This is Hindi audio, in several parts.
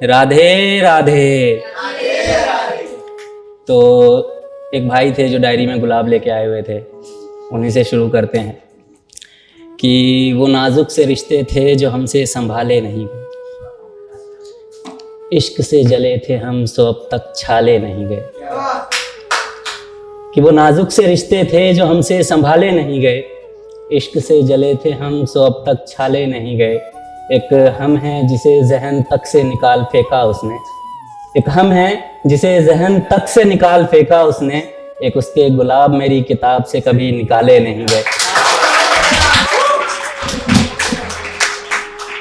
राधे राधे। तो एक भाई थे जो डायरी में गुलाब लेके आए हुए थे, उन्हीं से शुरू करते हैं कि वो नाजुक से रिश्ते थे जो हमसे संभाले नहीं गए, इश्क से जले थे हम सो अब तक छाले नहीं गए। कि वो नाजुक से रिश्ते थे जो हमसे संभाले नहीं गए, इश्क से जले थे हम सो अब तक छाले नहीं गए। एक हम हैं जिसे जहन तक से निकाल फेंका उसने, एक हम हैं जिसे जहन तक से निकाल फेंका उसने, एक उसके गुलाब मेरी किताब से कभी निकाले नहीं गए।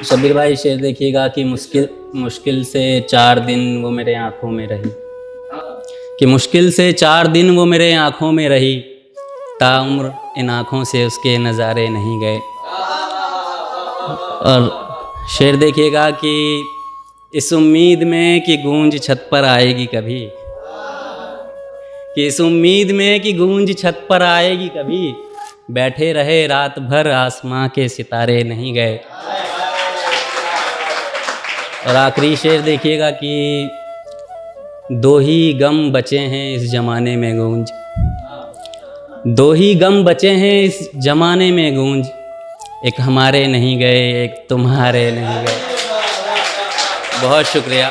शब्बीर भाई शेर देखिएगा कि मुश्किल से 4 दिन वो मेरे आँखों में रही, कि मुश्किल से 4 दिन वो मेरे आँखों में रही, ताउम्र इन आँखों से उसके नज़ारे नहीं गए। और शेर देखिएगा कि इस उम्मीद में कि गूंज छत पर आएगी कभी, कि इस उम्मीद में कि गूंज छत पर आएगी कभी, बैठे रहे रात भर आसमां के सितारे नहीं गए। और आखिरी शेर देखिएगा कि 2 ही गम बचे हैं इस ज़माने में गूंज, 2 ही गम बचे हैं इस ज़माने में गूंज, एक हमारे नहीं गए एक तुम्हारे नहीं गए। बहुत शुक्रिया।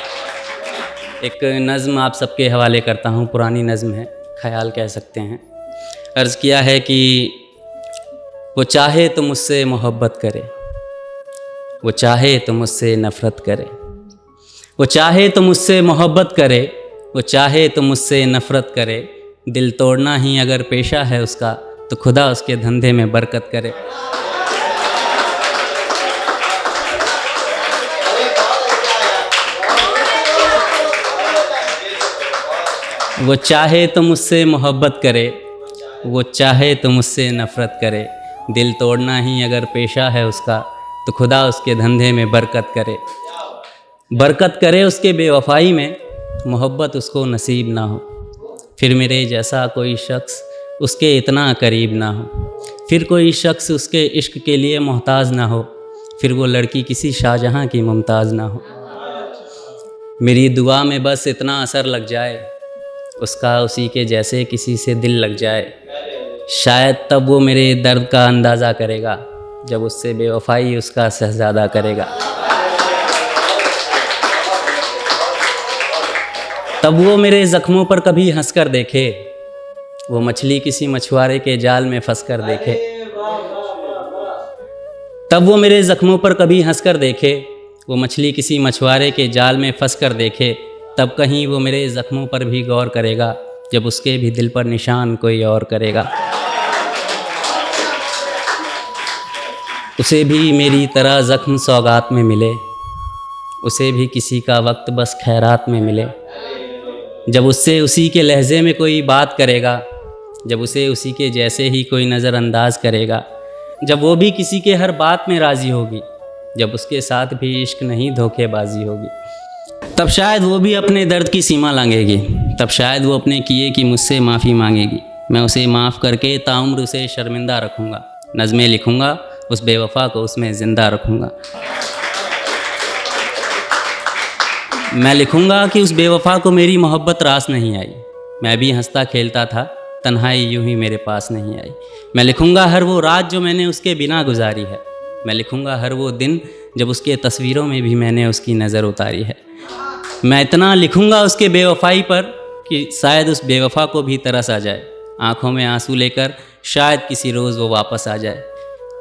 एक नज़्म आप सबके हवाले करता हूँ, पुरानी नज़्म है, ख़याल कह सकते हैं। अर्ज़ किया है कि वो चाहे तो मुझसे मोहब्बत करे, वो चाहे तो मुझसे नफ़रत करे, वो चाहे तो मुझसे मोहब्बत करे, वो चाहे तो मुझसे नफ़रत करे, दिल तोड़ना ही अगर पेशा है उसका तो खुदा उसके धंधे में बरकत करे। वो चाहे तो मुझसे मोहब्बत करे, वो चाहे तो मुझसे नफ़रत करे, दिल तोड़ना ही अगर पेशा है उसका तो खुदा उसके धंधे में बरकत करे। बरकत करे उसके बेवफाई में, मोहब्बत उसको नसीब ना हो, फिर मेरे जैसा कोई शख्स उसके इतना करीब ना हो, फिर कोई शख्स उसके इश्क के लिए मोहताज ना हो, फिर वो लड़की किसी शाहजहां की मुमताज़ ना हो। मेरी दुआ में बस इतना असर लग जाए, उसका उसी के जैसे किसी से दिल लग जाए, शायद तब वो मेरे दर्द का अंदाज़ा करेगा जब उससे बेवफाई उसका शहज़ादा करेगा। तब वो मेरे ज़ख्मों पर कभी हंसकर देखे, वो मछली किसी मछुआरे के जाल में फंसकर देखे। तब वो मेरे ज़ख्मों पर कभी हंसकर देखे, वो मछली किसी मछुआरे के जाल में फंसकर देखे, तब कहीं वो मेरे ज़ख्मों पर भी गौर करेगा जब उसके भी दिल पर निशान कोई और करेगा। उसे भी मेरी तरह ज़ख्म सौगात में मिले, उसे भी किसी का वक्त बस खैरात में मिले, जब उससे उसी के लहजे में कोई बात करेगा, जब उसे उसी के जैसे ही कोई नज़रअंदाज करेगा, जब वो भी किसी के हर बात में राज़ी होगी, जब उसके साथ भी इश्क नहीं धोखेबाजी होगी, तब शायद वो भी अपने दर्द की सीमा लांघेगी, तब शायद वो अपने किए की मुझसे माफ़ी मांगेगी। मैं उसे माफ़ करके ताउम्र उसे शर्मिंदा रखूँगा, नज़में लिखूँगा उस बेवफा को उसमें ज़िंदा रखूँगा। मैं लिखूँगा कि उस बेवफा को मेरी मोहब्बत रास नहीं आई, मैं भी हंसता खेलता था तन्हाई यूं ही मेरे पास नहीं आई। मैं लिखूँगा हर वो रात जो मैंने उसके बिना गुजारी है, मैं लिखूँगा हर वो दिन जब उसके तस्वीरों में भी मैंने उसकी नज़र उतारी है। मैं इतना लिखूँगा उसके बेवफाई पर कि शायद उस बेवफा को भी तरस आ जाए, आँखों में आंसू लेकर शायद किसी रोज़ वो वापस आ जाए,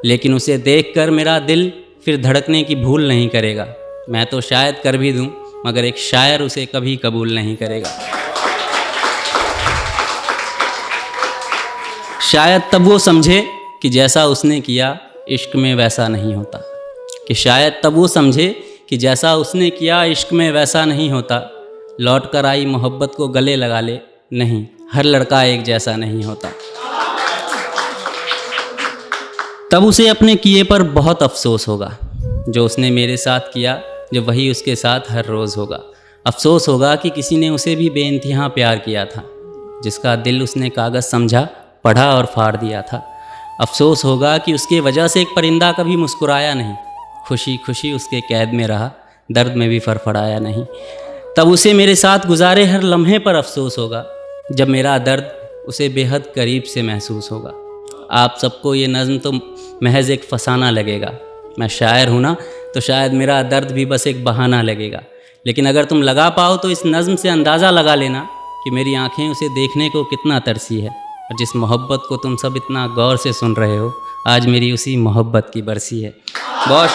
लेकिन उसे देखकर मेरा दिल फिर धड़कने की भूल नहीं करेगा। मैं तो शायद कर भी दूँ मगर एक शायर उसे कभी कबूल नहीं करेगा। शायद तब वो समझे कि जैसा उसने किया इश्क में वैसा नहीं होता, कि शायद तब वो समझे कि जैसा उसने किया इश्क में वैसा नहीं होता। लौट कर आई मोहब्बत को गले लगा ले, नहीं हर लड़का एक जैसा नहीं होता। तब उसे अपने किए पर बहुत अफसोस होगा, जो उसने मेरे साथ किया जो वही उसके साथ हर रोज़ होगा। अफसोस होगा कि किसी ने उसे भी बेइंतहा प्यार किया था, जिसका दिल उसने कागज़ समझा, पढ़ा और फाड़ दिया था। अफसोस होगा कि उसके वजह से एक परिंदा कभी मुस्कुराया नहीं, खुशी खुशी उसके कैद में रहा, दर्द में भी फड़फड़ाया नहीं। तब उसे मेरे साथ गुजारे हर लम्हे पर अफसोस होगा, जब मेरा दर्द उसे बेहद करीब से महसूस होगा। आप सबको ये नज़्म तो महज एक फसाना लगेगा, मैं शायर हूँ ना, तो शायद मेरा दर्द भी बस एक बहाना लगेगा। लेकिन अगर तुम लगा पाओ तो इस नज़्म से अंदाज़ा लगा लेना कि मेरी आँखें उसे देखने को कितना तरसी है, और जिस मोहब्बत को तुम सब इतना गौर से सुन रहे हो, आज मेरी उसी मोहब्बत की बरसी है। बहुत